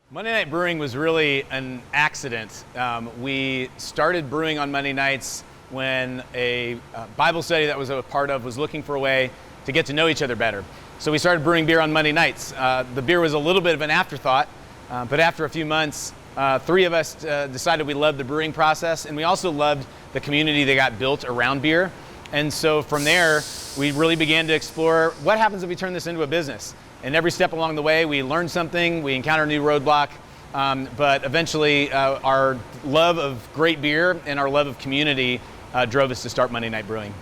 Monday Night Brewing was really an accident. We started brewing on Monday nights when a Bible study that was a part of was looking for a way to get to know each other better. So we started brewing beer on Monday nights. The beer was a little bit of an afterthought, but after a few months, three of us decided we loved the brewing process, and we also loved the community that got built around beer. And so from there, we really began to explore what happens if we turn this into a business. And every step along the way, we learned something, we encountered a new roadblock, but eventually our love of great beer and our love of community drove us to start Monday Night Brewing.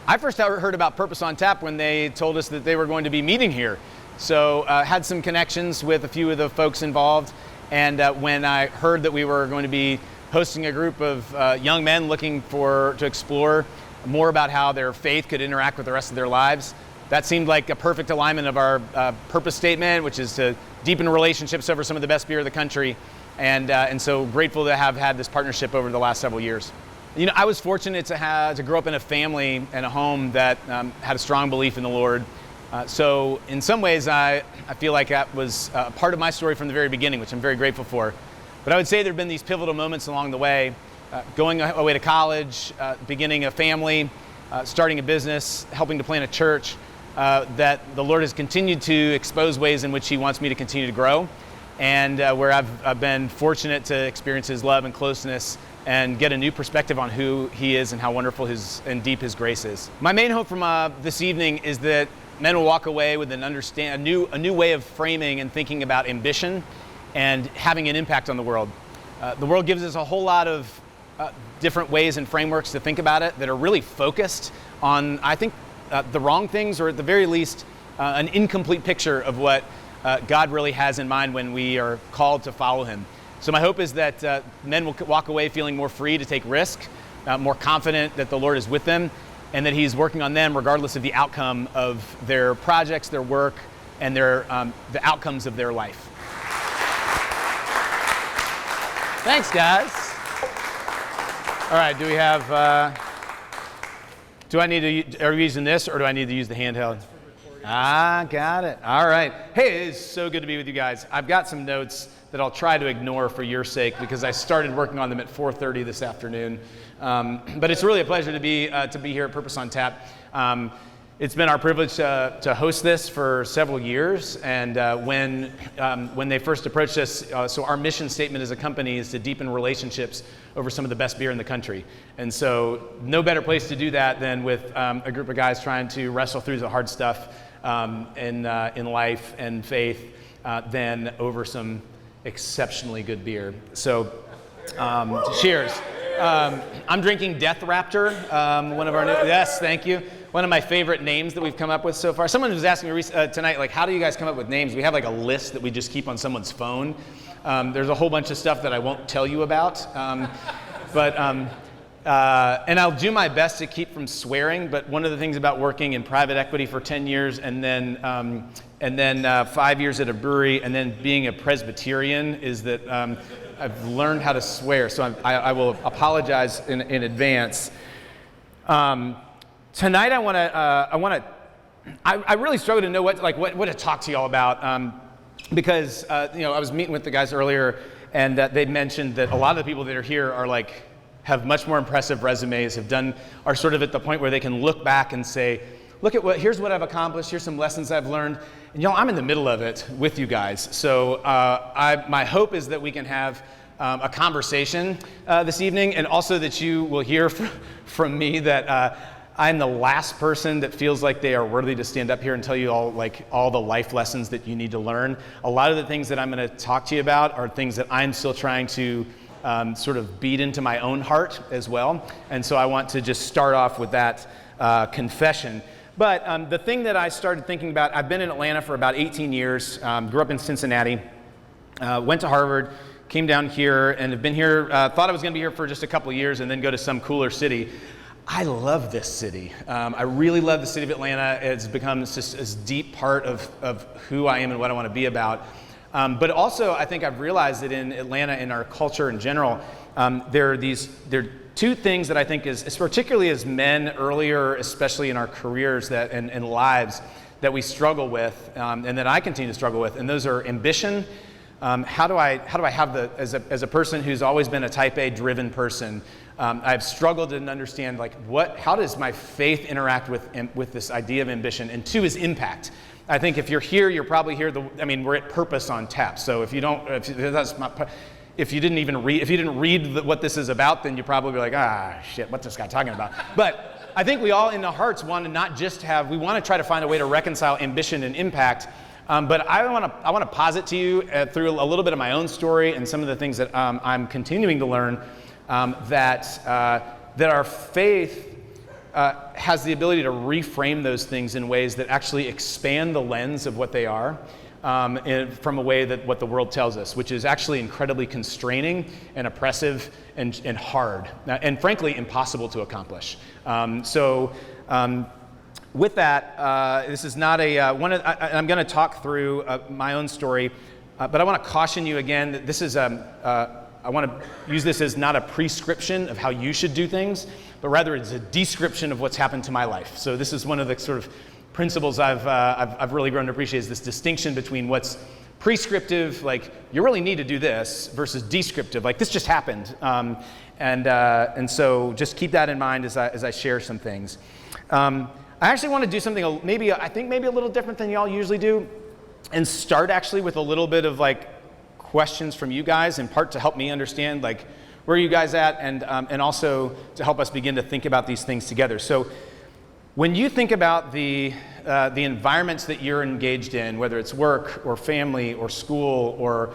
I first heard about Purpose on Tap when they told us that they were going to be meeting here. So had some connections with a few of the folks involved, and when I heard that we were going to be hosting a group of young men looking to explore more about how their faith could interact with the rest of their lives, that seemed like a perfect alignment of our purpose statement, which is to deepen relationships over some of the best beer of the country. And so grateful to have had this partnership over the last several years. You know, I was fortunate to grow up in a family and a home that had a strong belief in the Lord. So in some ways, I feel like that was part of my story from the very beginning, which I'm very grateful for. But I would say there have been these pivotal moments along the way, going away to college, beginning a family, starting a business, helping to plant a church, that the Lord has continued to expose ways in which He wants me to continue to grow, and where I've been fortunate to experience His love and closeness and get a new perspective on who He is and how wonderful and deep His grace is. My main hope from this evening is that men will walk away with a new way of framing and thinking about ambition and having an impact on the world. The world gives us a whole lot of different ways and frameworks to think about it that are really focused on, I think, the wrong things, or at the very least, an incomplete picture of what God really has in mind when we are called to follow Him. So my hope is that men will walk away feeling more free to take risk, more confident that the Lord is with them, and that He's working on them regardless of the outcome of their projects, their work, and the outcomes of their life. Thanks, guys. All right, do we have... are we using this, or do I need to use the handheld? Got it. All right. Hey, it is so good to be with you guys. I've got some notes that I'll try to ignore for your sake because I started working on them at 4:30 this afternoon. But it's really a pleasure to be here at Purpose on Tap. It's been our privilege to host this for several years, and when they first approached us, so our mission statement as a company is to deepen relationships over some of the best beer in the country. And so no better place to do that than with a group of guys trying to wrestle through the hard stuff in life and faith than over some exceptionally good beer. So cheers. I'm drinking Death Raptor, one of our yes, thank you. One of my favorite names that we've come up with so far. Someone was asking me tonight, like, how do you guys come up with names? We have like a list that we just keep on someone's phone. There's a whole bunch of stuff that I won't tell you about. And I'll do my best to keep from swearing, but one of the things about working in private equity for 10 years and then 5 years at a brewery and then being a Presbyterian is that I've learned how to swear, so I will apologize in advance. Tonight I really struggle to know what to talk to y'all about because I was meeting with the guys earlier, and they mentioned that a lot of the people that are here are have much more impressive resumes, are sort of at the point where they can look back and say, here's what I've accomplished, here's some lessons I've learned, and I'm in the middle of it with you guys. So my hope is that we can have a conversation this evening, and also that you will hear from me that I'm the last person that feels like they are worthy to stand up here and tell you all the life lessons that you need to learn. A lot of the things that I'm going to talk to you about are things that I'm still trying to sort of beat into my own heart as well. And so I want to just start off with that confession. But the thing that I started thinking about, I've been in Atlanta for about 18 years, grew up in Cincinnati, went to Harvard, came down here, and have been here, thought I was going to be here for just a couple of years and then go to some cooler city. I love this city. I really love the city of Atlanta. It's become just this deep part of who I am and what I want to be about. But also, I think I've realized that in Atlanta, in our culture in general, there are two things that I think is particularly as men earlier, especially in our careers and lives, that we struggle with, and that I continue to struggle with, and those are ambition how do I have as a person who's always been a type A driven person, I've struggled to understand like how does my faith interact with this idea of ambition? And 2 is impact. I think if you're here, you're probably here. We're at Purpose on tap. So if you didn't read what this is about, then you probably be like, shit, what's this guy talking about? But I think we all in our hearts want to not just we want to try to find a way to reconcile ambition and impact. But I want to posit to you through a little bit of my own story and some of the things that I'm continuing to learn that our faith has the ability to reframe those things in ways that actually expand the lens of what they are from a way that what the world tells us, which is actually incredibly constraining and oppressive and hard and frankly impossible to accomplish. With that, this is not I'm going to talk through my own story, but I want to caution you again that this is I want to use this as not a prescription of how you should do things, but rather it's a description of what's happened to my life. So this is one of the sort of principles I've really grown to appreciate, is this distinction between what's prescriptive, like you really need to do this, versus descriptive, like this just happened. And so just keep that in mind as I share some things. I actually want to do something maybe a little different than y'all usually do, and start actually with a little bit of like questions from you guys, in part to help me understand like where are you guys at, and also to help us begin to think about these things together. So when you think about the environments that you're engaged in, whether it's work or family or school or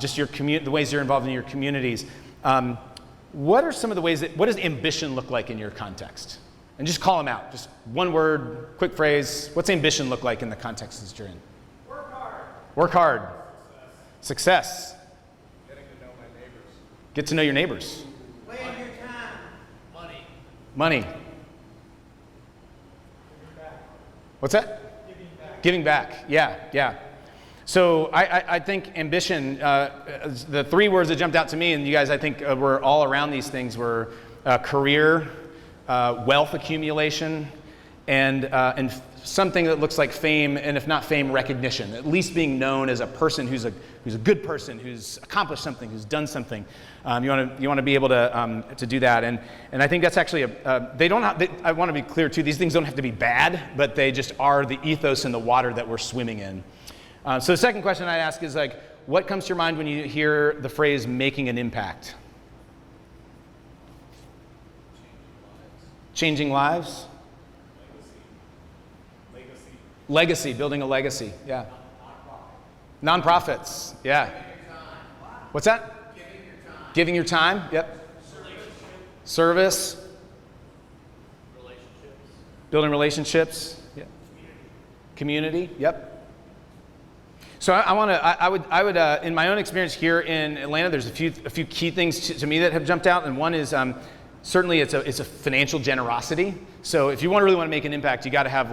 just the ways you're involved in your communities, what are some of the ways what does ambition look like in your context? And just call them out. Just one word, quick phrase. What's ambition look like in the context that you're in? Work hard. Work hard. Success. Getting to know my neighbors. Get to know your neighbors. Playing your time. Money. Money. Giving back. What's that? Giving back. Giving back. Yeah. So I think ambition, the 3 words that jumped out to me, and you guys I think were all around these things, were career, wealth accumulation, and something that looks like fame, and if not fame, recognition. At least being known as a person who's a good person, who's accomplished something, who's done something. You want to be able to do that, and I think that's actually I want to be clear too. These things don't have to be bad, but they just are the ethos in the water that we're swimming in. So the second question I'd ask is like, what comes to your mind when you hear the phrase "making an impact"? Changing lives? Legacy, building a legacy, yeah. Nonprofits, yeah. What's that? Giving your time, yep. Service. Building relationships, yeah. Community, yep. So I would in my own experience here in Atlanta, there's a few key things to me that have jumped out, and one is certainly it's a financial generosity. So if you really want to make an impact, you got to have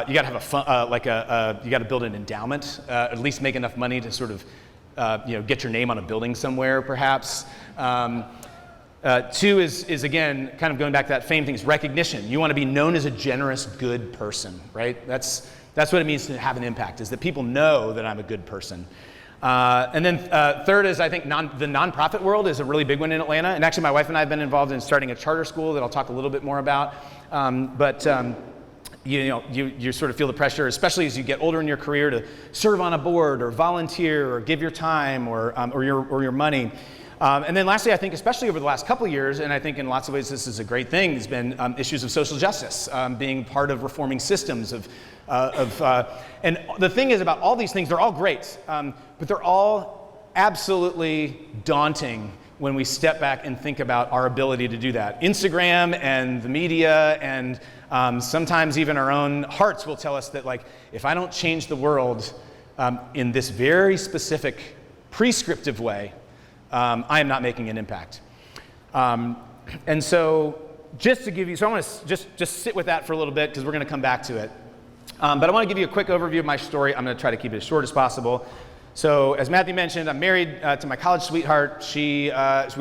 you got to build an endowment, at least make enough money to sort of get your name on a building somewhere, perhaps. 2 is again kind of going back to that fame thing, is recognition. You want to be known as a generous, good person, right? That's what it means to have an impact, is that people know that I'm a good person. And then 3rd is, I think, the nonprofit world is a really big one in Atlanta. And actually, my wife and I have been involved in starting a charter school that I'll talk a little bit more about. You sort of feel the pressure, especially as you get older in your career, to serve on a board or volunteer or give your time or your money. And then lastly, I think especially over the last couple of years, and I think in lots of ways this is a great thing, has been issues of social justice, being part of reforming systems and the thing is about all these things, they're all great, but they're all absolutely daunting when we step back and think about our ability to do that. Instagram and the media and sometimes even our own hearts will tell us that, like, if I don't change the world in this very specific prescriptive way, I am not making an impact. And so just to give you, so I want to just sit with that for a little bit, because we're going to come back to it. But I want to give you a quick overview of my story. I'm going to try to keep it as short as possible. So as Matthew mentioned, I'm married to my college sweetheart. We've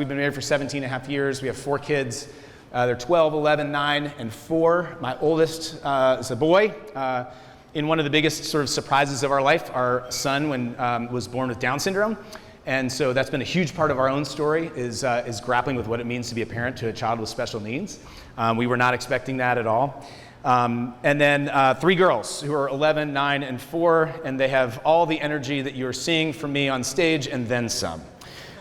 been married for 17 and a half years. We have 4 kids. They're 12, 11, 9, and 4. My oldest is a boy. in one of the biggest sort of surprises of our life. Our son was born with Down syndrome. And so that's been a huge part of our own story, is grappling with what it means to be a parent to a child with special needs. We were not expecting that at all. And then 3 girls who are 11, 9, and 4, and they have all the energy that you're seeing from me on stage and then some.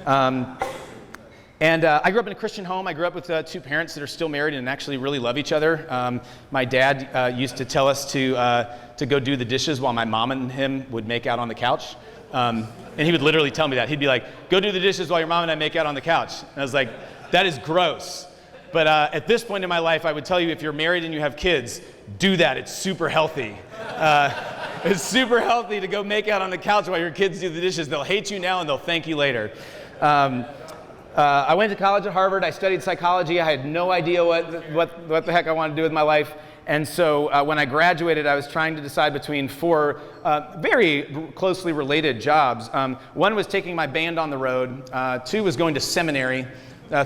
I grew up in a Christian home. I grew up with 2 parents that are still married and actually really love each other. My dad used to tell us to go do the dishes while my mom and him would make out on the couch. And he would literally tell me that. He'd be like, go do the dishes while your mom and I make out on the couch. And I was like, that is gross. But at this point in my life, I would tell you, if you're married and you have kids, do that. It's super healthy. It's super healthy to go make out on the couch while your kids do the dishes. They'll hate you now and they'll thank you later. I went to college at Harvard. I studied psychology. I had no idea what the heck I wanted to do with my life. And so when I graduated, I was trying to decide between 4 very closely related jobs. 1 was taking my band on the road. 2 was going to seminary.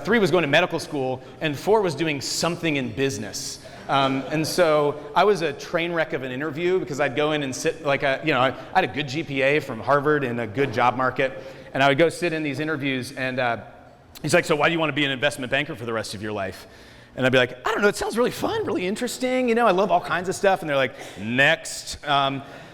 3 was going to medical school. And 4 was doing something in business. And so I was a train wreck of an interview, because I'd go in and sit I had a good GPA from Harvard and a good job market. And I would go sit in these interviews, and he's like, so why do you want to be an investment banker for the rest of your life? And I'd be like, I don't know, it sounds really fun, really interesting. I love all kinds of stuff. And they're like, next.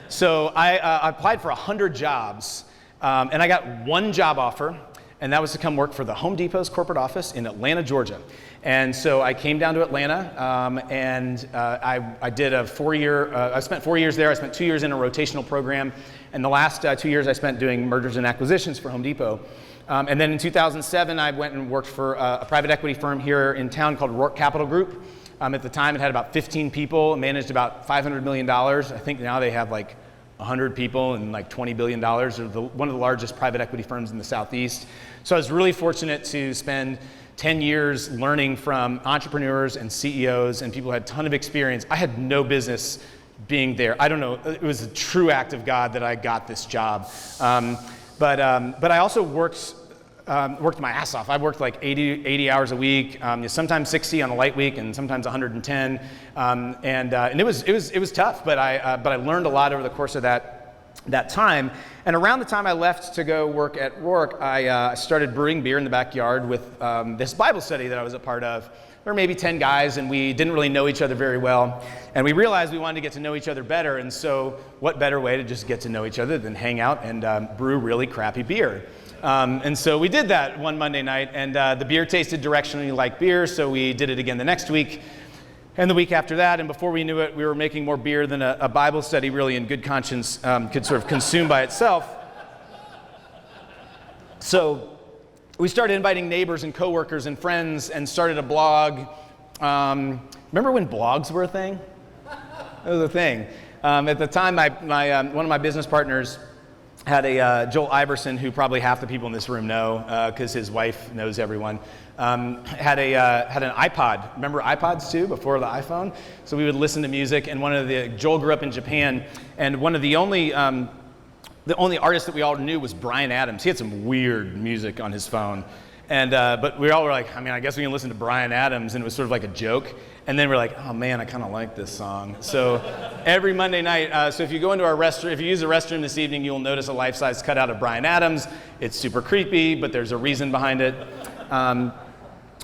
So I applied for 100 jobs, and I got 1 job offer, and that was to come work for the Home Depot's corporate office in Atlanta, Georgia. And so I came down to Atlanta, and I did a 4-year, I spent 4 years there. I spent 2 years in a rotational program, and the last 2 years I spent doing mergers and acquisitions for Home Depot. And then in 2007, I went and worked for a private equity firm here in town called Rourke Capital Group. At the time, it had about 15 people, managed about $500 million. I think now they have like 100 people and like $20 billion. They're one of the largest private equity firms in the Southeast. So I was really fortunate to spend 10 years learning from entrepreneurs and CEOs and people who had a ton of experience. I had no business being there. I don't know, it was a true act of God that I got this job. But I also worked my ass off. I worked like 80 hours a week, sometimes 60 on a light week, and sometimes 110. And it was tough, but I learned a lot over the course of that time. And around the time I left to go work at Rourke, I started brewing beer in the backyard with this Bible study that I was a part of. There were maybe 10 guys, and we didn't really know each other very well. And we realized we wanted to get to know each other better, and so what better way to just get to know each other than hang out and brew really crappy beer. And so we did that one Monday night, and the beer tasted directionally like beer, so we did it again the next week, and the week after that, and before we knew it, we were making more beer than a Bible study really in good conscience could sort of consume by itself. So we started inviting neighbors and coworkers and friends and started a blog. Remember when blogs were a thing? It was a thing. At the time, one of my business partners had a Joel Iverson, who probably half the people in this room know because his wife knows everyone, had an iPod. Remember iPods too, before the iPhone? So we would listen to music, and Joel grew up in Japan, and one of the only artist that we all knew was Bryan Adams. He had some weird music on his phone. But we all were like, I guess we can listen to Bryan Adams, and it was sort of like a joke. And then we're like, oh man, I kind of like this song. So every Monday night, so if you go into our restroom, if you use the restroom this evening, you'll notice a life-size cutout of Bryan Adams. It's super creepy, but there's a reason behind it.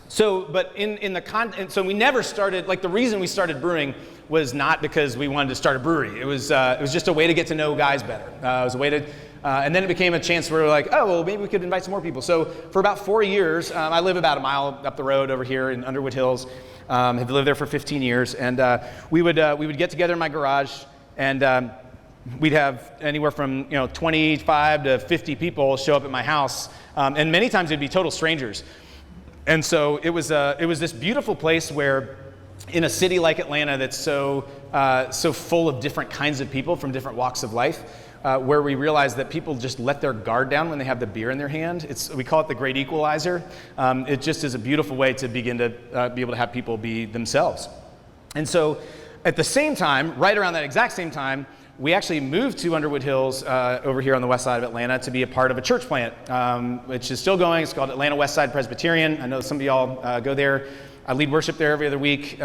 So we never started, like the reason we started brewing was not because we wanted to start a brewery. It was just a way to get to know guys better. It was a way to, and then it became a chance where we were like, oh, well, maybe we could invite some more people. So for about 4 years, I live about a mile up the road over here in Underwood Hills. Have lived there for 15 years, and we would get together in my garage, and we'd have anywhere from 25 to 50 people show up at my house, and many times it'd be total strangers. And so it was this beautiful place where, in a city like Atlanta that's so full of different kinds of people from different walks of life, where we realized that people just let their guard down when they have the beer in their hand. We call it the great equalizer. It just is a beautiful way to begin to be able to have people be themselves. And so at the same time, right around that exact same time, we actually moved to Underwood Hills over here on the west side of Atlanta to be a part of a church plant, which is still going. It's called Atlanta West Side Presbyterian. I know some of y'all go there. I lead worship there every other week.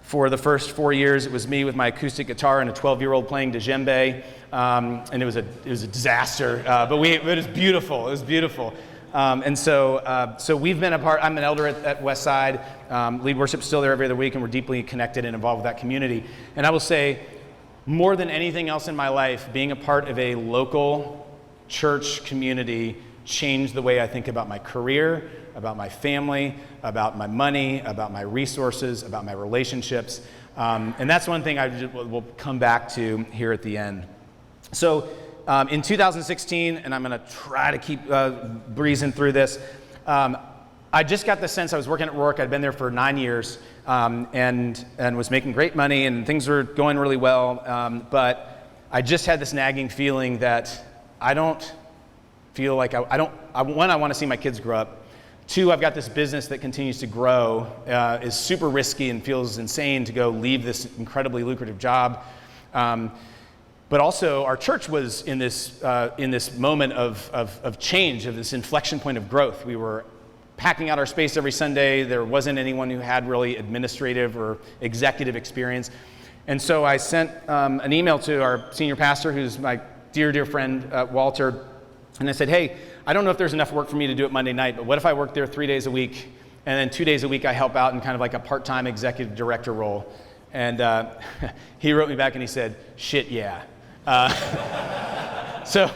For the first 4 years, it was me with my acoustic guitar and a 12-year-old playing djembe, and it was a disaster. But it was beautiful. It was beautiful. So we've been a part. I'm an elder at Westside. Lead worship's still there every other week, and we're deeply connected and involved with that community. And I will say, more than anything else in my life, being a part of a local church community changed the way I think about my career, about my family, about my money, about my resources, about my relationships. And that's one thing we'll come back to here at the end. So in 2016, and I'm going to try to keep breezing through this, I just got the sense I was working at Rourke. I'd been there for 9 years and was making great money, and things were going really well. But I just had this nagging feeling that I don't feel like one, I want to see my kids grow up. Two, I've got this business that continues to grow, is super risky and feels insane to go leave this incredibly lucrative job. But also, our church was in this moment of change, of this inflection point of growth. We were packing out our space every Sunday. There wasn't anyone who had really administrative or executive experience. And so I sent an email to our senior pastor, who's my dear, dear friend, Walter, and I said, hey, I don't know if there's enough work for me to do it Monday night, but what if I work there 3 days a week, and then 2 days a week I help out in kind of like a part-time executive director role? And he wrote me back and he said, shit, yeah. So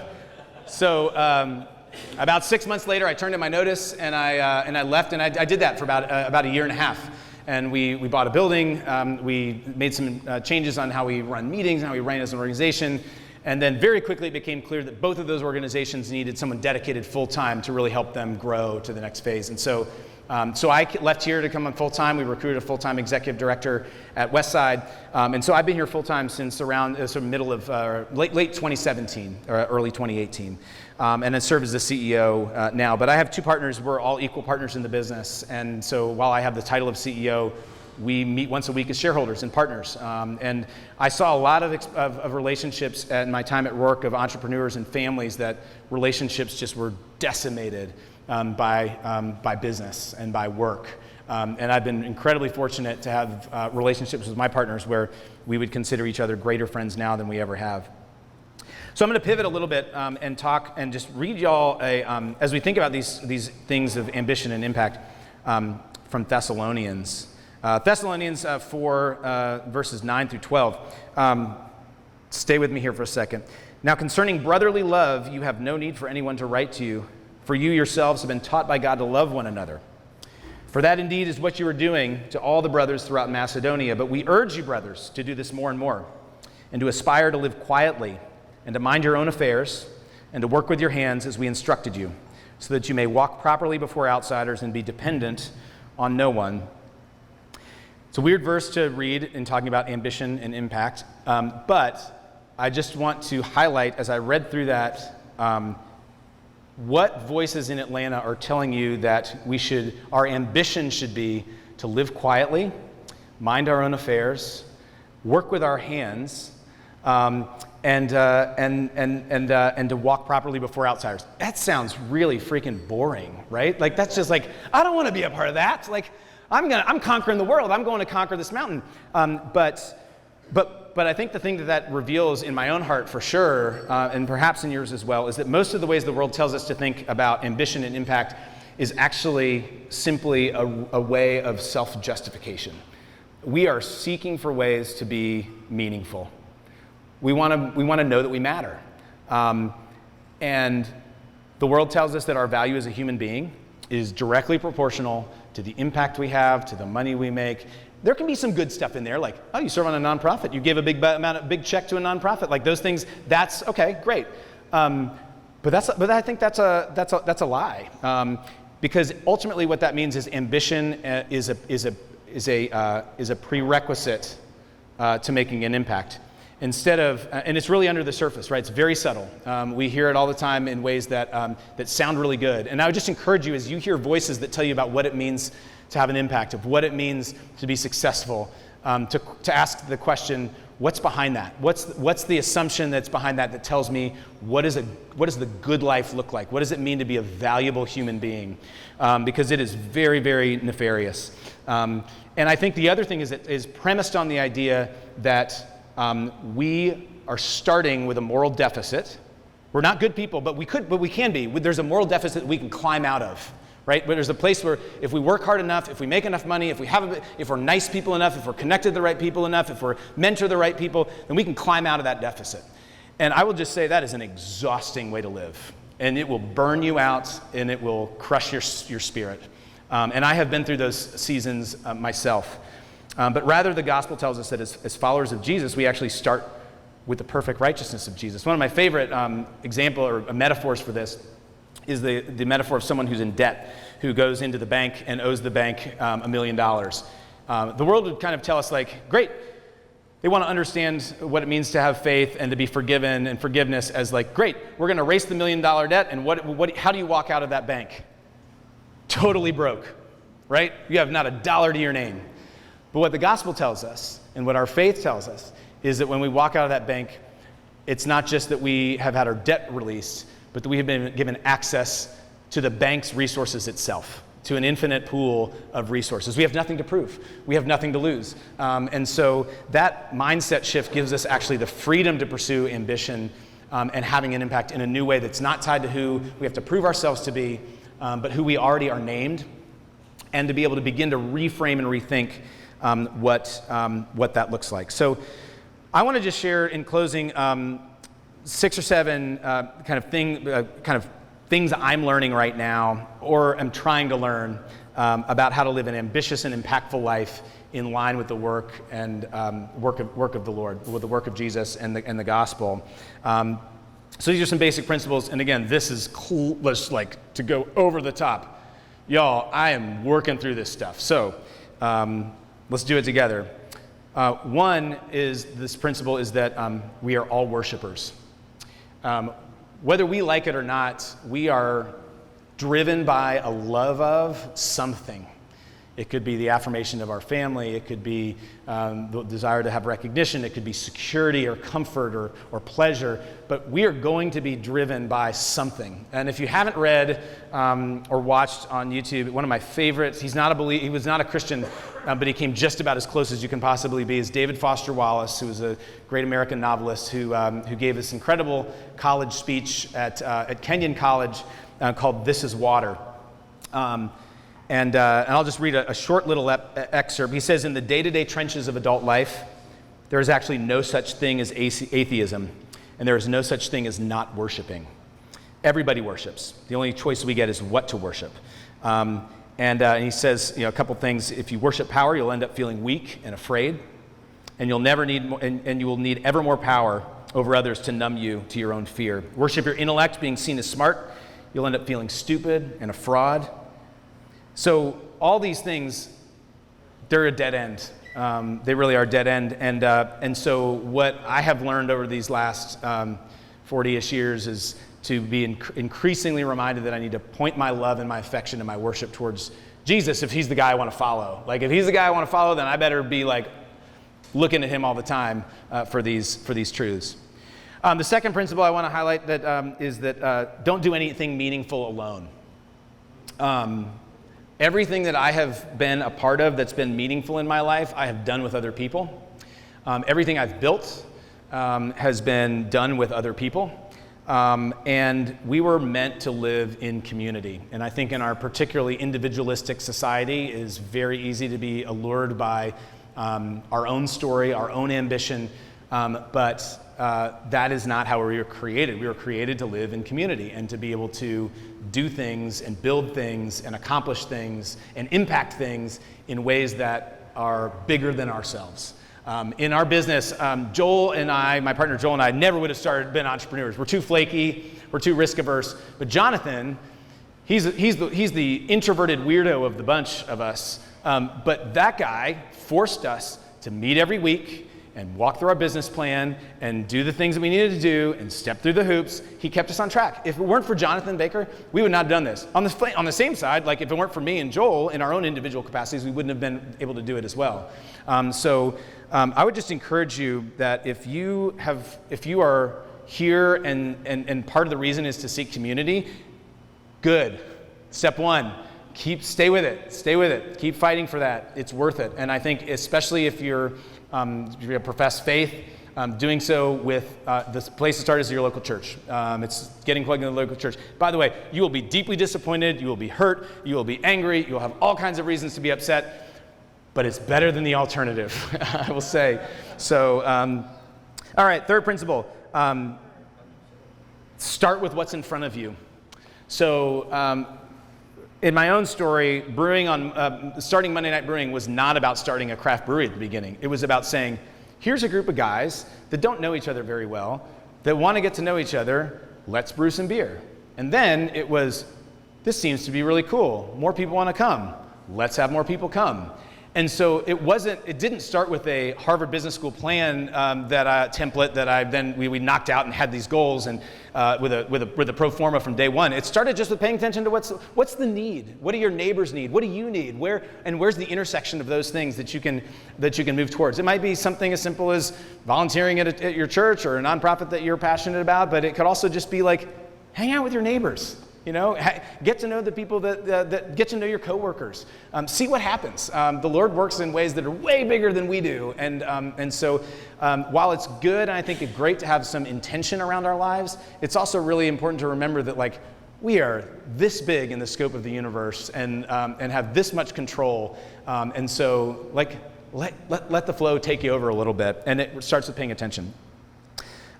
about 6 months later, I turned in my notice and I left, and I did that for about a year and a half. And we bought a building. We made some changes on how we run meetings and how we ran as an organization. And then very quickly it became clear that both of those organizations needed someone dedicated full-time to really help them grow to the next phase. And so I left here to come on full-time. We recruited a full-time executive director at Westside. And so I've been here full-time since around sort of middle of late 2017 or early 2018. And I serve as the CEO now. But I have two partners. We're all equal partners in the business. And so while I have the title of CEO, we meet once a week as shareholders and partners. And I saw a lot of relationships at my time at Rourke of entrepreneurs and families that relationships just were decimated by business and by work. And I've been incredibly fortunate to have relationships with my partners where we would consider each other greater friends now than we ever have. So I'm going to pivot a little bit and talk and just read y'all as we think about these things of ambition and impact from Thessalonians. Thessalonians 4, verses 9 through 12. Stay with me here for a second. Now concerning brotherly love, you have no need for anyone to write to you, for you yourselves have been taught by God to love one another. For that indeed is what you are doing to all the brothers throughout Macedonia. But we urge you, brothers, to do this more and more, and to aspire to live quietly, and to mind your own affairs, and to work with your hands as we instructed you, so that you may walk properly before outsiders and be dependent on no one. It's a weird verse to read in talking about ambition and impact, but I just want to highlight as I read through that what voices in Atlanta are telling you that our ambition should be to live quietly, mind our own affairs, work with our hands, and to walk properly before outsiders. That sounds really freaking boring, right? Like that's just like, I don't want to be a part of that. Like I'm conquering the world. I'm going to conquer this mountain. But I think the thing that reveals in my own heart for sure, and perhaps in yours as well, is that most of the ways the world tells us to think about ambition and impact is actually simply a way of self-justification. We are seeking for ways to be meaningful. We want to know that we matter. And the world tells us that our value as a human being is directly proportional to the impact we have, to the money we make. There can be some good stuff in there, like, oh, you serve on a nonprofit, you give a big check to a nonprofit, like those things. That's okay, great. But I think that's a lie, because ultimately what that means is ambition is a prerequisite to making an impact. Instead of, and it's really under the surface, right? It's very subtle. We hear it all the time in ways that sound really good. And I would just encourage you, as you hear voices that tell you about what it means to have an impact, of what it means to be successful, to ask the question, What's behind that? What's the assumption that's behind that tells me what does the good life look like? What does it mean to be a valuable human being? Because it is very, very nefarious. And I think the other thing is premised on the idea that we are starting with a moral deficit. We're not good people, but we can be. There's a moral deficit that we can climb out of, right? But there's a place where if we work hard enough, if we make enough money, if we're nice people enough, if we're connected to the right people enough, if we're mentor the right people, then we can climb out of that deficit. And I will just say that is an exhausting way to live. And it will burn you out, and it will crush your spirit. And I have been through those seasons myself. But rather, the gospel tells us that as followers of Jesus, we actually start with the perfect righteousness of Jesus. One of my favorite example or metaphors for this is the metaphor of someone who's in debt, who goes into the bank and owes the bank $1 million. The world would kind of tell us, like, great. They want to understand what it means to have faith and to be forgiven, and forgiveness as like, great, we're going to erase the $1 million debt, and how do you walk out of that bank? Totally broke, right? You have not a dollar to your name. But what the gospel tells us, and what our faith tells us, is that when we walk out of that bank, it's not just that we have had our debt released, but that we have been given access to the bank's resources itself, to an infinite pool of resources. We have nothing to prove. We have nothing to lose. And so that mindset shift gives us actually the freedom to pursue ambition and having an impact in a new way that's not tied to who we have to prove ourselves to be, but who we already are named, and to be able to begin to reframe and rethink what that looks like. So I want to just share in closing 6 or 7 kind of things I'm learning right now, or am trying to learn about how to live an ambitious and impactful life in line with the work and work of the Lord, with the work of Jesus and the gospel. So these are some basic principles, and again, this is just like to go over the top. Y'all, I am working through this stuff, so let's do it together. One is, this principle is that we are all worshipers. Whether we like it or not, we are driven by a love of something. It could be the affirmation of our family. It could be the desire to have recognition. It could be security or comfort or pleasure. But we are going to be driven by something. And if you haven't read or watched on YouTube, one of my favorites, he was not a Christian, but he came just about as close as you can possibly be, is David Foster Wallace, who was a great American novelist who gave this incredible college speech at Kenyon College called "This Is Water." And I'll just read a short little excerpt. He says, in the day-to-day trenches of adult life, there is actually no such thing as atheism, and there is no such thing as not worshiping. Everybody worships. The only choice we get is what to worship. And he says, a couple things. If you worship power, you'll end up feeling weak and afraid, and you'll never need, and you will need ever more power over others to numb you to your own fear. Worship your intellect, being seen as smart, you'll end up feeling stupid and a fraud. So all these things, they're a dead end. They really are a dead end. And so what I have learned over these last 40-ish years is to be increasingly reminded that I need to point my love and my affection and my worship towards Jesus if he's the guy I want to follow. Like, if he's the guy I want to follow, then I better be like looking at him all the time for these truths. The second principle I want to highlight is that don't do anything meaningful alone. Everything that I have been a part of that's been meaningful in my life, I have done with other people. Everything I've built has been done with other people. And we were meant to live in community. And I think in our particularly individualistic society, it is very easy to be allured by our own story, our own ambition, but that is not how we were created. We were created to live in community and to be able to do things and build things and accomplish things and impact things in ways that are bigger than ourselves. In our business, Joel and I, my partner Joel and I, never would have been entrepreneurs. We're too flaky, we're too risk averse. But Jonathan, he's the introverted weirdo of the bunch of us. But that guy forced us to meet every week and walk through our business plan and do the things that we needed to do and step through the hoops. He kept us on track. If it weren't for Jonathan Baker, we would not have done this. On the same side, like if it weren't for me and Joel in our own individual capacities, we wouldn't have been able to do it as well. I would just encourage you that if you are here and part of the reason is to seek community, good. Step one, stay with it. Keep fighting for that. It's worth it. And I think especially if you're a professed faith, doing so with this place to start is your local church. It's getting plugged into the local church. By the way, you will be deeply disappointed, you will be hurt, you will be angry, you'll have all kinds of reasons to be upset, but it's better than the alternative, I will say. So, all right, third principle, start with what's in front of you. So, in my own story, starting Monday Night Brewing was not about starting a craft brewery at the beginning. It was about saying, here's a group of guys that don't know each other very well, that want to get to know each other, let's brew some beer. And then it was, this seems to be really cool. More people want to come. Let's have more people come. And so it didn't start with a Harvard Business School plan template that we knocked out and had these goals and with a pro forma from day one. It started just with paying attention to what's the need? What do your neighbors need? What do you need? Where's the intersection of those things that you can move towards? It might be something as simple as volunteering at your church or a nonprofit that you're passionate about, but it could also just be like, hang out with your neighbors. Get to know the people that get to know your coworkers. See what happens. The Lord works in ways that are way bigger than we do. And so while it's good, and I think it's great to have some intention around our lives, it's also really important to remember that we are this big in the scope of the universe and have this much control. And so let the flow take you over a little bit. And it starts with paying attention.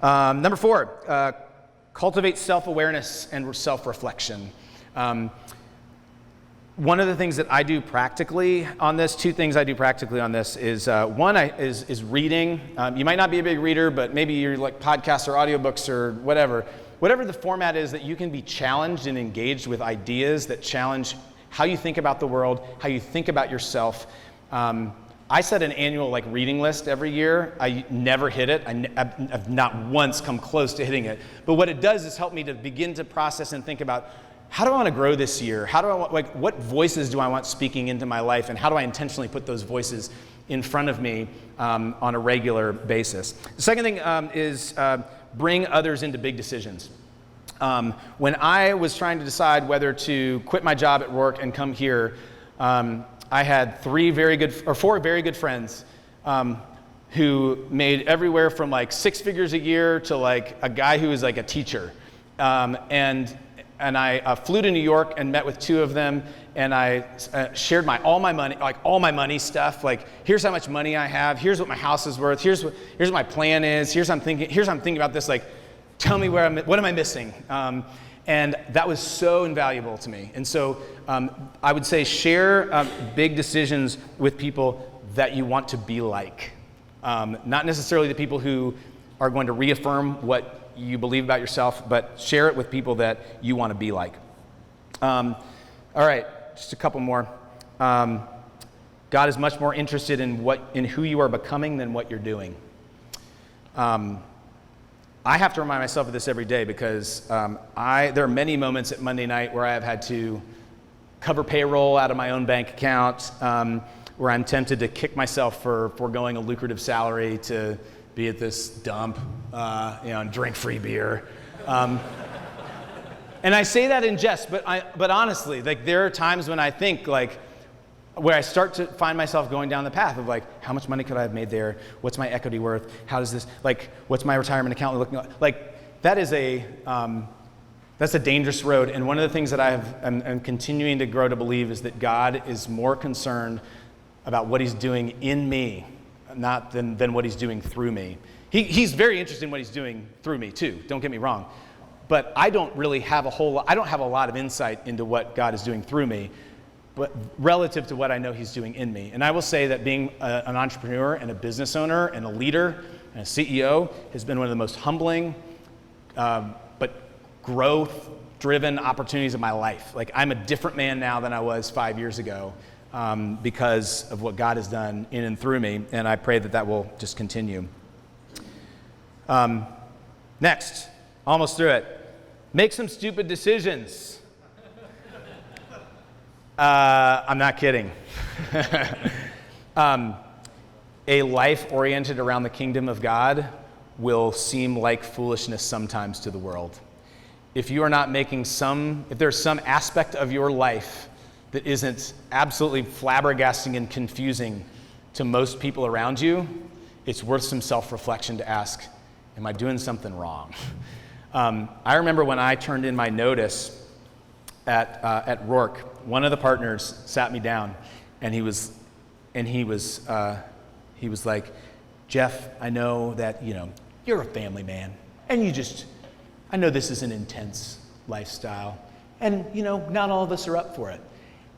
Number 4, cultivate self-awareness and self-reflection. One of the things that I do practically on this, 2 things I do practically on this is, one is reading. You might not be a big reader, but maybe you're like podcasts or audiobooks or whatever. Whatever the format is that you can be challenged and engaged with ideas that challenge how you think about the world, how you think about yourself. I set an annual reading list every year. I never hit it. I've not once come close to hitting it. But what it does is help me to begin to process and think about, how do I want to grow this year? How do I want, what voices do I want speaking into my life, and how do I intentionally put those voices in front of me on a regular basis? The second thing is bring others into big decisions. When I was trying to decide whether to quit my job at work and come here, I had 4 very good friends who made everywhere from 6 figures a year to a guy who was a teacher. And I flew to New York and met with 2 of them, and I shared all my money stuff. Here's how much money I have. Here's what my house is worth. Here's what my plan is. Here's how I'm thinking about this. Tell me what am I missing? And that was so invaluable to me. And so I would say share big decisions with people that you want to be like. Not necessarily the people who are going to reaffirm what you believe about yourself, but share it with people that you want to be like. All right, just a couple more. God is much more interested in who you are becoming than what you're doing. I have to remind myself of this every day because there are many moments at Monday night where I have had to cover payroll out of my own bank account, where I'm tempted to kick myself for foregoing a lucrative salary to be at this dump, and drink free beer. And I say that in jest, but honestly, there are times when I think where I start to find myself going down the path of how much money could I have made there? What's my equity worth? How does this, what's my retirement account looking like? That is that's a dangerous road. And one of the things that I'm continuing to grow to believe is that God is more concerned about what he's doing in me, not than what he's doing through me. He's very interested in what he's doing through me too, don't get me wrong. But I don't really have a lot of insight into what God is doing through me, but relative to what I know he's doing in me. And I will say that being an entrepreneur and a business owner and a leader and a CEO has been one of the most humbling, but growth-driven opportunities of my life. I'm a different man now than I was 5 years ago. because of what God has done in and through me, and I pray that that will just continue. Next, almost through it. Make some stupid decisions. I'm not kidding. A life oriented around the kingdom of God will seem like foolishness sometimes to the world. If you are not making if there's some aspect of your life that isn't absolutely flabbergasting and confusing to most people around you, it's worth some self-reflection to ask, am I doing something wrong? I remember when I turned in my notice at Rourke, one of the partners sat me down, and he was like, Jeff, I know that, you're a family man, and I know this is an intense lifestyle, and, not all of us are up for it.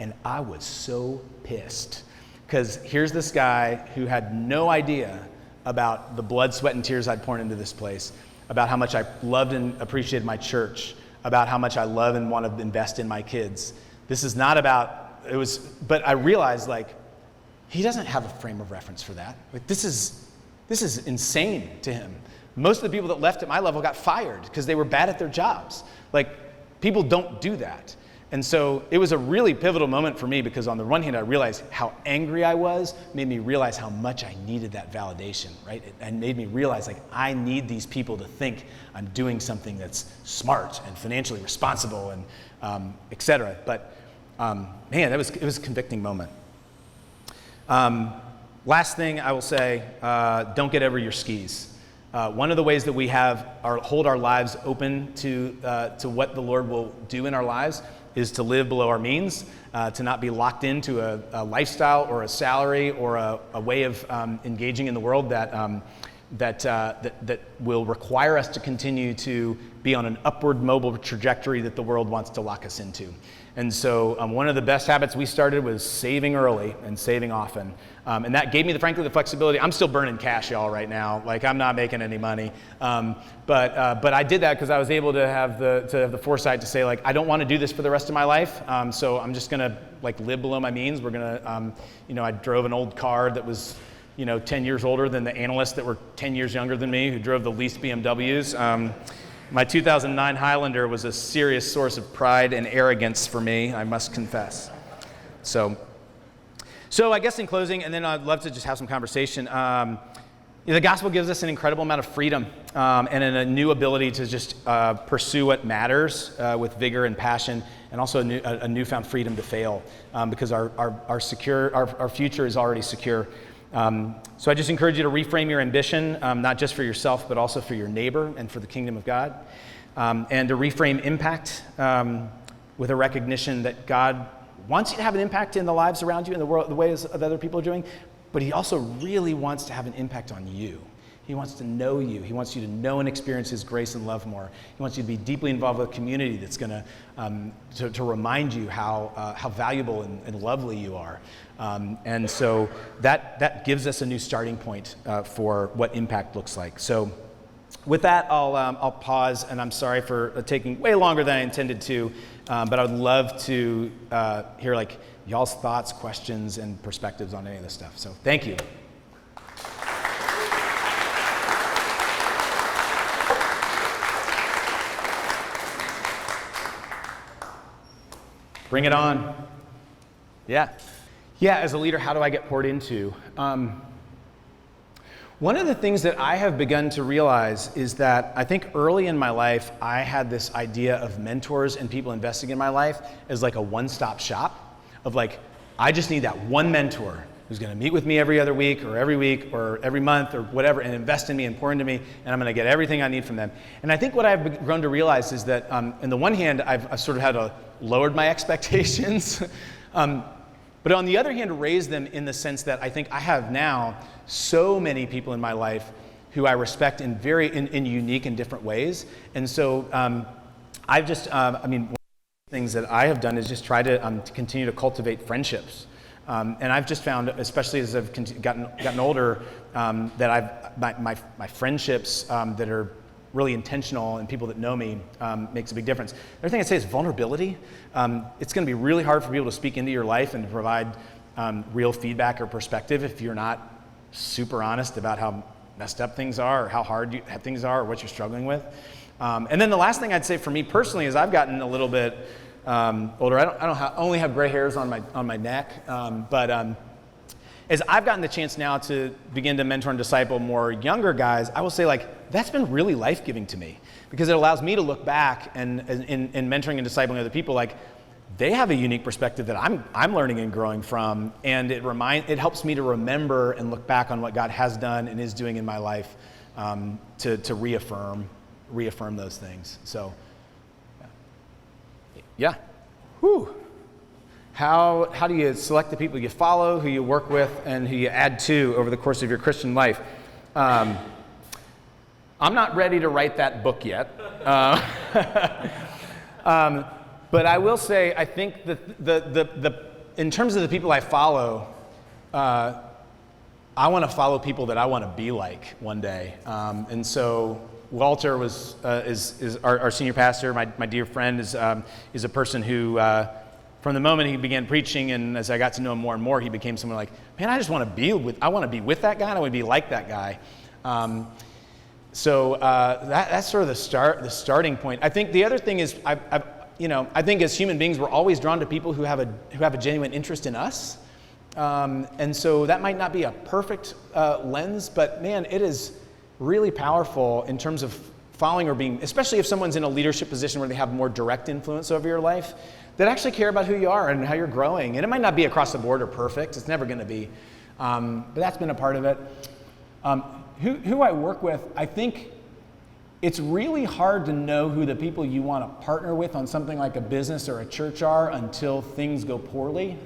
And I was so pissed, because here's this guy who had no idea about the blood, sweat, and tears I'd poured into this place, about how much I loved and appreciated my church, about how much I love and want to invest in my kids. This is not about, but I realized, he doesn't have a frame of reference for that. This is insane to him. Most of the people that left at my level got fired because they were bad at their jobs. People don't do that. And so it was a really pivotal moment for me, because on the one hand, I realized how angry I was, made me realize how much I needed that validation, right? It made me realize, I need these people to think I'm doing something that's smart and financially responsible and et cetera. But man, it was a convicting moment. Last thing I will say, don't get over your skis. One of the ways that we hold our lives open to what the Lord will do in our lives is to live below our means, to not be locked into a lifestyle or a salary or a way of engaging in the world that will require us to continue to be on an upward mobile trajectory that the world wants to lock us into. And so one of the best habits we started was saving early and saving often. And that gave me, frankly, the flexibility. I'm still burning cash, y'all, right now. I'm not making any money. But I did that because I was able to have the foresight to say, I don't want to do this for the rest of my life. So I'm just going to live below my means. We're going to, I drove an old car that was 10 years older than the analysts that were 10 years younger than me, who drove the least BMWs. My 2009 Highlander was a serious source of pride and arrogance for me, I must confess. So I guess in closing, and then I'd love to just have some conversation. The gospel gives us an incredible amount of freedom and a new ability to just pursue what matters with vigor and passion, and also a newfound freedom to fail, because our future is already secure. So I just encourage you to reframe your ambition, not just for yourself, but also for your neighbor and for the kingdom of God, and to reframe impact with a recognition that God wants you to have an impact in the lives around you and the world, the ways that other people are doing, but he also really wants to have an impact on you. He wants to know you. He wants you to know and experience his grace and love more. He wants you to be deeply involved with a community that's going to remind you how valuable and lovely you are. And so that gives us a new starting point for what impact looks like. So with that, I'll pause, and I'm sorry for taking way longer than I intended to, but I would love to hear y'all's thoughts, questions, and perspectives on any of this stuff. So thank you. Bring it on. Yeah, as a leader, how do I get poured into? One of the things that I have begun to realize is that I think early in my life, I had this idea of mentors and people investing in my life as a one-stop shop of I just need that one mentor who's going to meet with me every other week or every month or whatever, and invest in me and pour into me, and I'm going to get everything I need from them. And I think what I've grown to realize is that on the one hand, I've sort of had to lowered my expectations, but on the other hand, raised them in the sense that I think I have now so many people in my life who I respect in unique and different ways. And so I've just, one of the things that I have done is just try to continue to cultivate friendships. And I've just found, especially as I've gotten older, that my friendships that are really intentional and people that know me makes a big difference. The other thing I'd say is vulnerability. It's going to be really hard for people to speak into your life and to provide real feedback or perspective if you're not super honest about how messed up things are or how hard things are or what you're struggling with. And then the last thing I'd say for me personally is I've gotten a little bit older. I only have gray hairs on my neck, but as I've gotten the chance now to begin to mentor and disciple more younger guys, I will say that's been really life-giving to me because it allows me to look back and in mentoring and discipling other people, they have a unique perspective that I'm learning and growing from, and it helps me to remember and look back on what God has done and is doing in my life to reaffirm those things. So, yeah. Whew. How do you select the people you follow, who you work with, and who you add to over the course of your Christian life? I'm not ready to write that book yet. But I will say, I think the in terms of the people I follow, I want to follow people that I want to be like one day. And so Walter is our senior pastor. My dear friend is a person who, from the moment he began preaching, and as I got to know him more and more, he became someone like, man, I want to be with that guy, and I want to be like that guy. So that's sort of the starting point. I think the other thing is, I think as human beings, we're always drawn to people who have a genuine interest in us. And so that might not be a perfect lens, but man, it is really powerful in terms of following or being, especially if someone's in a leadership position where they have more direct influence over your life, that actually care about who you are and how you're growing. And it might not be across the board or perfect. It's never going to be. But that's been a part of it. Who I work with, I think it's really hard to know who the people you want to partner with on something like a business or a church are until things go poorly.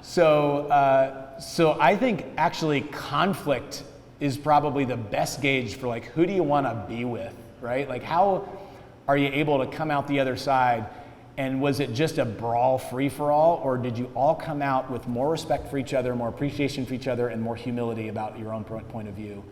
So I think actually conflict is probably the best gauge for who do you want to be with, right? How are you able to come out the other side, and was it just a brawl free-for-all, or did you all come out with more respect for each other, more appreciation for each other, and more humility about your own point of view?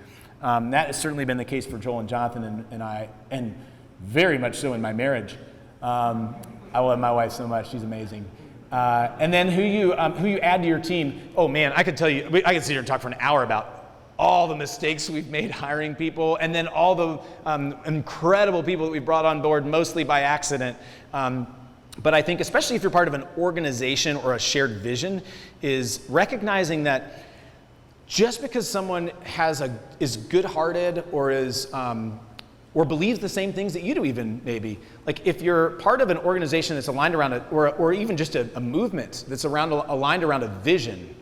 That has certainly been the case for Joel and Jonathan and I, and very much so in my marriage. I love my wife so much; she's amazing. And then who you add to your team? Oh man, I could tell you, I could sit here and talk for an hour about all the mistakes we've made hiring people, and then all the incredible people that we've brought on board, mostly by accident. But I think, especially if you're part of an organization or a shared vision, is recognizing that just because someone is good-hearted or believes the same things that you do, even maybe. If you're part of an organization that's aligned around or even just a movement that's aligned around a vision,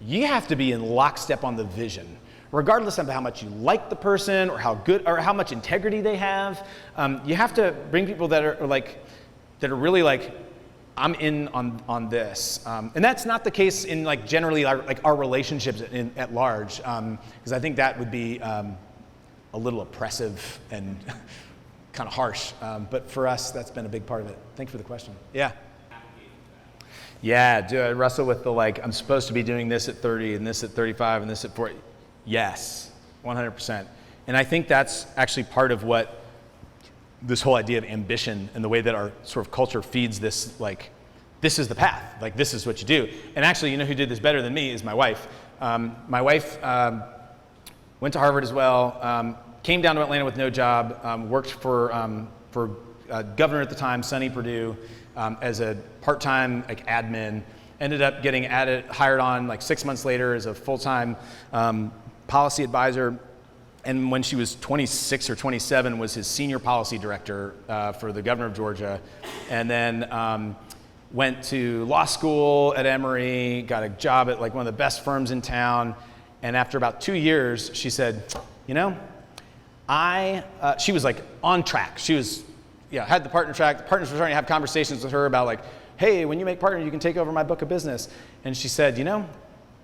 you have to be in lockstep on the vision, regardless of how much you like the person or how much integrity they have. You have to bring people that are really I'm in on this, and that's not the case in generally our relationships at large, because I think that would be a little oppressive and kind of harsh. But for us, that's been a big part of it. Thanks for the question. Yeah. Yeah, do I wrestle with the I'm supposed to be doing this at 30 and this at 35 and this at 40? Yes, 100%. And I think that's actually part of what this whole idea of ambition and the way that our sort of culture feeds this, this is the path, this is what you do. And actually, you know who did this better than me is my wife. My wife went to Harvard as well, came down to Atlanta with no job, worked for governor at the time, Sonny Perdue, as a part-time admin, ended up getting hired on 6 months later as a full-time policy advisor, and when she was 26 or 27 was his senior policy director for the governor of Georgia, and then went to law school at Emory, got a job at one of the best firms in town, and after about 2 years she said, she was on track. She was had the partner track. The partners were starting to have conversations with her about hey, when you make partner, you can take over my book of business. And she said,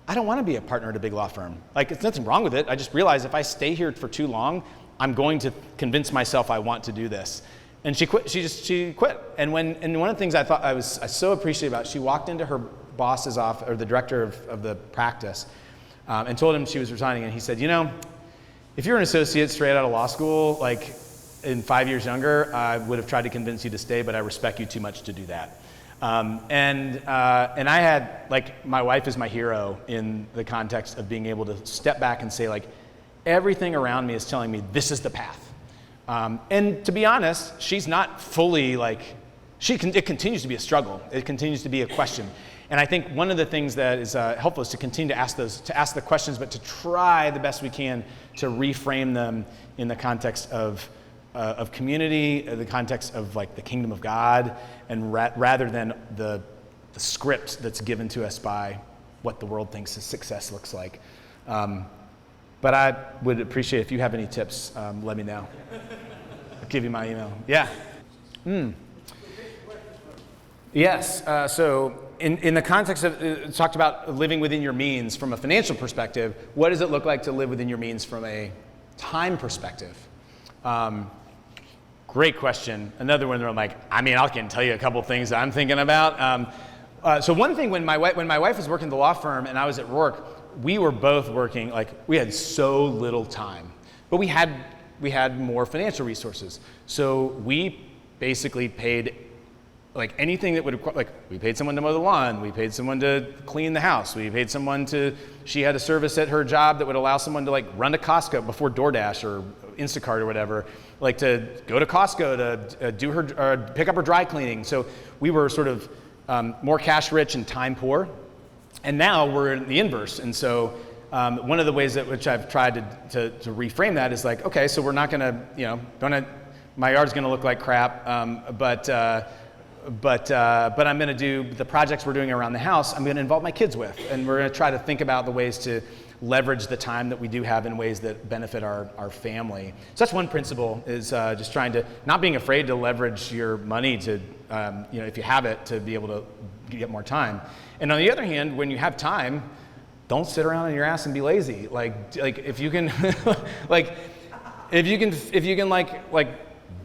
I don't want to be a partner at a big law firm. It's nothing wrong with it. I just realized if I stay here for too long, I'm going to convince myself I want to do this. And she quit. She quit. And one of the things I thought I so appreciative about, she walked into her boss's office, or the director of the practice, and told him she was resigning. And he said, if you're an associate straight out of law school, in 5 years younger, I would have tried to convince you to stay, but I respect you too much to do that. And I had, like, my wife is my hero in the context of being able to step back and say, like, everything around me is telling me this is the path. And to be honest, she's not fully, like, it continues to be a struggle. It continues to be a question. And I think one of the things that is helpful is to continue to ask the questions, but to try the best we can to reframe them in the context of community, the context of, like, the kingdom of God, and rather than the script that's given to us by what the world thinks success looks like. But I would appreciate if you have any tips, let me know. I'll give you my email. Yeah. Yes. So in the context of, it talked about living within your means from a financial perspective. What does it look like to live within your means from a time perspective? Great question. Another one where I'm like, I can tell you a couple things that I'm thinking about. So one thing, when my wife was working at the law firm and I was at Rourke, we were both working, like, we had so little time, but we had more financial resources. So we basically paid, like, anything that would, like, we paid someone to mow the lawn, we paid someone to clean the house, we paid someone she had a service at her job that would allow someone to, like, run to Costco before DoorDash or Instacart or whatever, like, to go to Costco to do pick up her dry cleaning. So we were sort of more cash rich and time poor. And now we're in the inverse. And so one of the ways that which I've tried to reframe that is, like, okay, so we're not gonna, my yard's gonna look like crap, but I'm gonna do the projects we're doing around the house, I'm gonna involve my kids with. And we're gonna try to think about the ways to leverage the time that we do have in ways that benefit our family. So that's one principle, is just trying to, not being afraid to leverage your money to, if you have it, to be able to get more time. And on the other hand, when you have time, don't sit around on your ass and be lazy. Like if you can,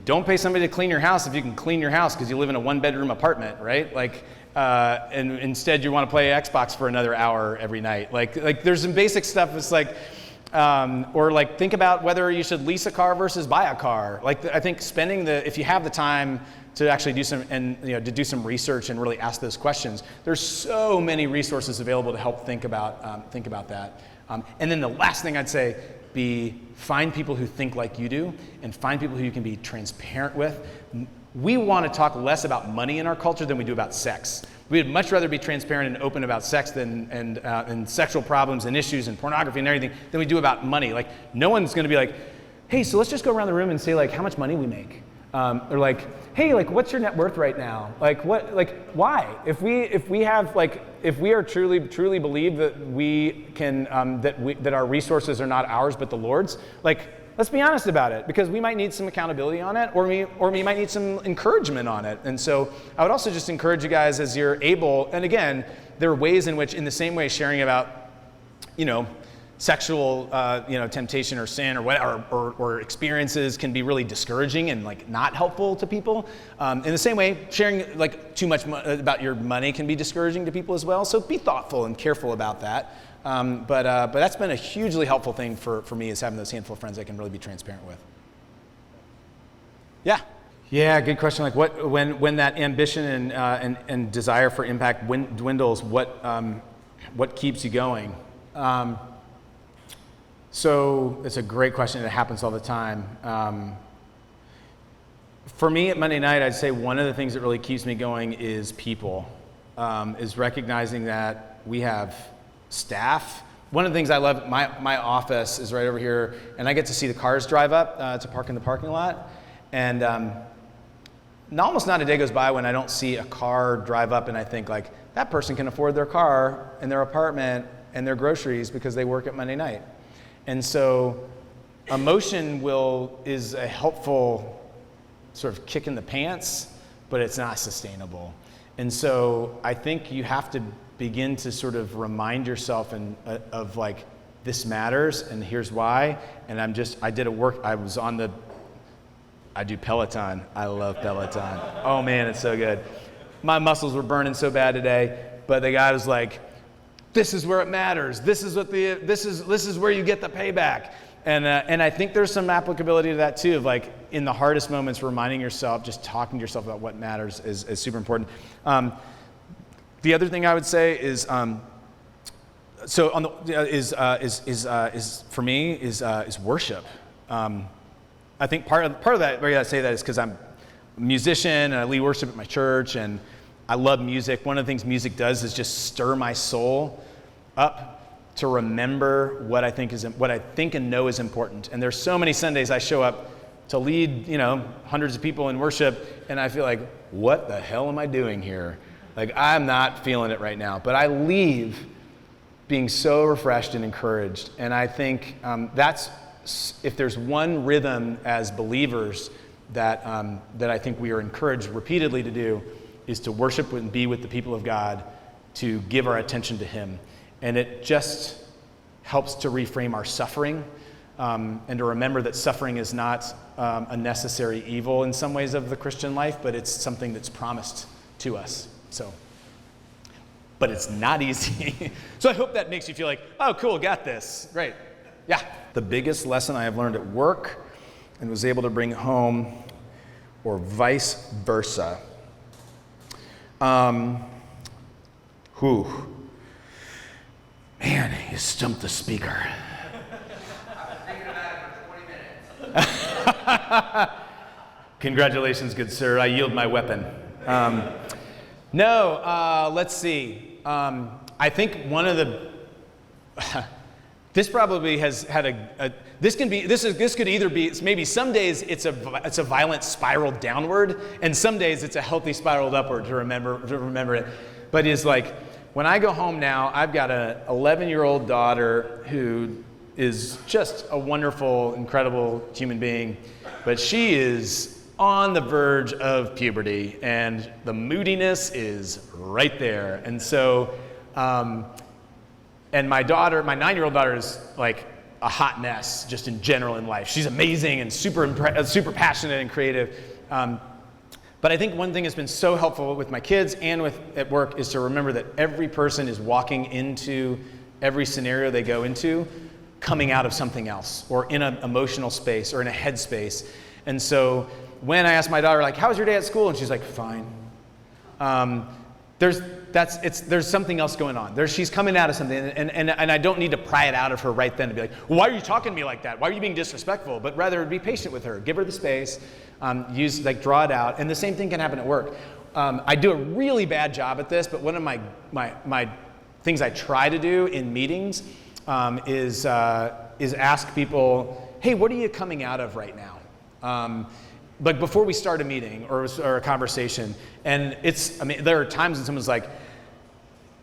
don't pay somebody to clean your house if you can clean your house because you live in a 1-bedroom apartment, right? And instead you want to play Xbox for another hour every night. Like there's some basic stuff. It's like, or like, think about whether you should lease a car versus buy a car. Like, I think if you have the time to actually do some research and really ask those questions, there's so many resources available to help think about that. And then the last thing I'd say, find people who think like you do, and find people who you can be transparent with. We want to talk less about money in our culture than we do about sex. We'd much rather be transparent and open about sex and sexual problems and issues and pornography and everything than we do about money. Like, no one's going to be like, hey, so let's just go around the room and say, like, how much money we make. Or like, hey, like, what's your net worth right now? Like, what? Like, why? If we are truly believe that we can that our resources are not ours but the Lord's, like, let's be honest about it, because we might need some accountability on it, or we might need some encouragement on it. And so I would also just encourage you guys, as you're able, and again, there are ways in which, in the same way, sharing about, sexual, temptation or sin or experiences can be really discouraging and, like, not helpful to people. In the same way, sharing, like, too much about your money can be discouraging to people as well. So be thoughtful and careful about that. But that's been a hugely helpful thing for me, is having those handful of friends I can really be transparent with. Yeah, good question. Like, when that ambition and desire for impact dwindles, what keeps you going? So it's a great question. It happens all the time. For me at Monday night, I'd say one of the things that really keeps me going is people, is recognizing that we have staff. One of the things I love, my office is right over here, and I get to see the cars drive up to park in the parking lot. And almost not a day goes by when I don't see a car drive up and I think, like, that person can afford their car and their apartment and their groceries because they work at Monday night. And so emotion is a helpful sort of kick in the pants, but it's not sustainable. And so I think you have to begin to sort of remind yourself of like, this matters and here's why. And I do Peloton. I love Peloton. Oh man, it's so good. My muscles were burning so bad today, but the guy was like, this is where it matters. This is where you get the payback. And I think there's some applicability to that too, of like in the hardest moments, reminding yourself, just talking to yourself about what matters is super important. The other thing I would say is, so on the for me is worship. I think part of that reason I say that is because I'm a musician and I lead worship at my church and I love music. One of the things music does is just stir my soul up to remember what I think and know is important. And there's so many Sundays I show up to lead, hundreds of people in worship, and I feel like, what the hell am I doing here? Like, I'm not feeling it right now. But I leave being so refreshed and encouraged. And I think that's, if there's one rhythm as believers that I think we are encouraged repeatedly to do, is to worship and be with the people of God, to give our attention to Him. And it just helps to reframe our suffering and to remember that suffering is not a necessary evil in some ways of the Christian life, but it's something that's promised to us. But it's not easy. So I hope that makes you feel like, oh, cool, got this. Great. Yeah. The biggest lesson I have learned at work and was able to bring home, or vice versa. Man, you stumped the speaker. I was thinking about it for 20 minutes. Congratulations, good sir. I yield my weapon. Let's see. I think one of the this probably has had this could either be, maybe some days it's a violent spiral downward, and some days it's a healthy spiral upward to remember it. But it's like, when I go home now, I've got an 11-year-old daughter who is just a wonderful, incredible human being, but she is on the verge of puberty, and the moodiness is right there. And so, and my 9-year-old daughter is like a hot mess just in general in life. She's amazing and super passionate and creative. But I think one thing that's been so helpful with my kids and at work is to remember that every person is walking into every scenario they go into coming out of something else, or in an emotional space or in a head space. And so when I ask my daughter, like, how was your day at school? And she's like, fine. There's something else going on. She's coming out of something, and I don't need to pry it out of her right then to be like, well, why are you talking to me like that? Why are you being disrespectful? But rather be patient with her, give her the space, draw it out. And the same thing can happen at work. I do a really bad job at this, but one of my things I try to do in meetings is ask people, hey, what are you coming out of right now? Like before we start a meeting or a conversation, and there are times when someone's like,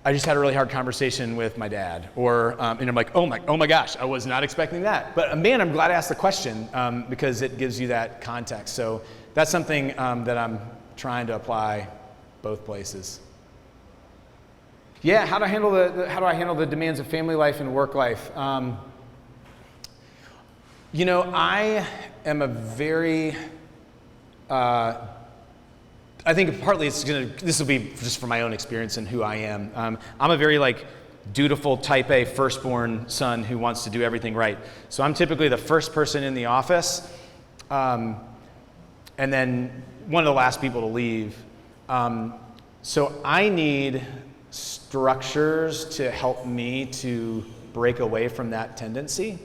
I just had a really hard conversation with my dad, or and I'm like, oh my gosh, I was not expecting that. But man, I'm glad I asked the question because it gives you that context. So that's something that I'm trying to apply both places. Yeah, how do I handle the demands of family life and work life? I am a very I think partly this will be just from my own experience and who I am. I'm a very dutiful type A firstborn son who wants to do everything right. So I'm typically the first person in the office, and then one of the last people to leave. So I need structures to help me to break away from that tendency.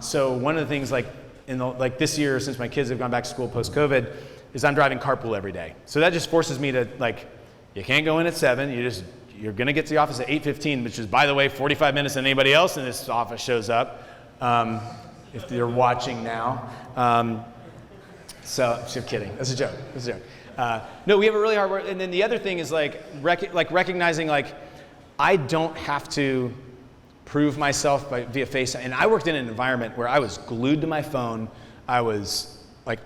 So one of the things this year, since my kids have gone back to school post-COVID, is I'm driving carpool every day. So that just forces me to, you can't go in at 7, you're gonna get to the office at 8:15, which is, by the way, 45 minutes than anybody else in this office shows up, if you're watching now. So, I'm kidding, that's a joke. No, we have a really hard work, and then the other thing is recognizing I don't have to prove myself via face. And I worked in an environment where I was glued to my phone. I was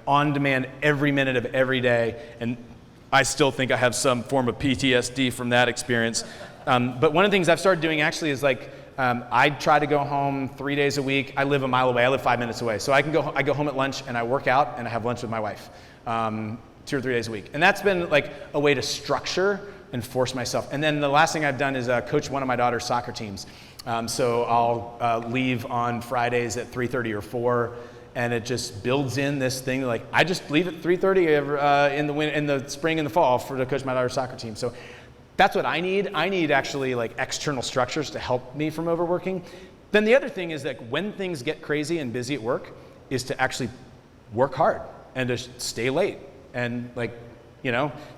on demand every minute of every day. And I still think I have some form of PTSD from that experience. But one of the things I've started doing actually is I try to go home 3 days a week. I live a mile away. I live 5 minutes away. So I go home at lunch and I work out and I have lunch with my wife 2 or 3 days a week. And that's been a way to structure and force myself. And then the last thing I've done is coach one of my daughter's soccer teams. So I'll leave on Fridays at 3:30 or 4, and it just builds in this thing. Like, I just leave at 3:30 in the spring and the fall to coach my daughter's soccer team. So that's what I need. I need actually like external structures to help me from overworking. Then the other thing is that when things get crazy and busy at work, is to actually work hard and to stay late. And like,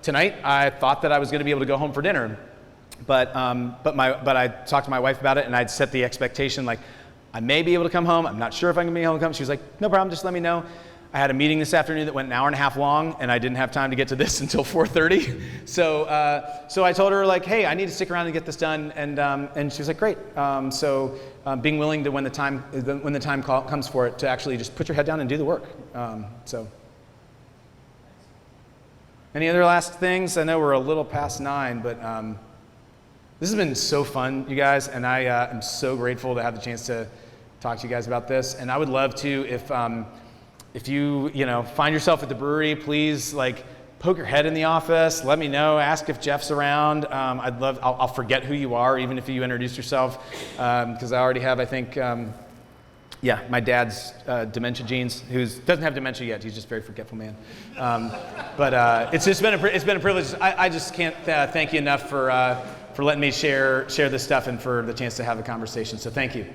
tonight I thought that I was going to be able to go home for dinner, but I talked to my wife about it, and I'd set the expectation like, I may be able to come home. I'm not sure if I'm going to be able to come. She was like, no problem, just let me know. I had a meeting this afternoon that went an hour and a half long, and I didn't have time to get to this until 4:30. So I told her like, hey, I need to stick around and get this done, and she was like, great. Being willing to when the time comes for it to actually just put your head down and do the work. Any other last things? I know we're a little past 9, but this has been so fun, you guys, and I am so grateful to have the chance to talk to you guys about this. And I would love to, if you find yourself at the brewery, please like poke your head in the office, let me know, ask if Jeff's around. I'll forget who you are, even if you introduce yourself, because I already have, I think, my dad's dementia genes, who doesn't have dementia yet. He's just a very forgetful man. But it's been a privilege. I just can't thank you enough for letting me share this stuff and for the chance to have a conversation. So thank you.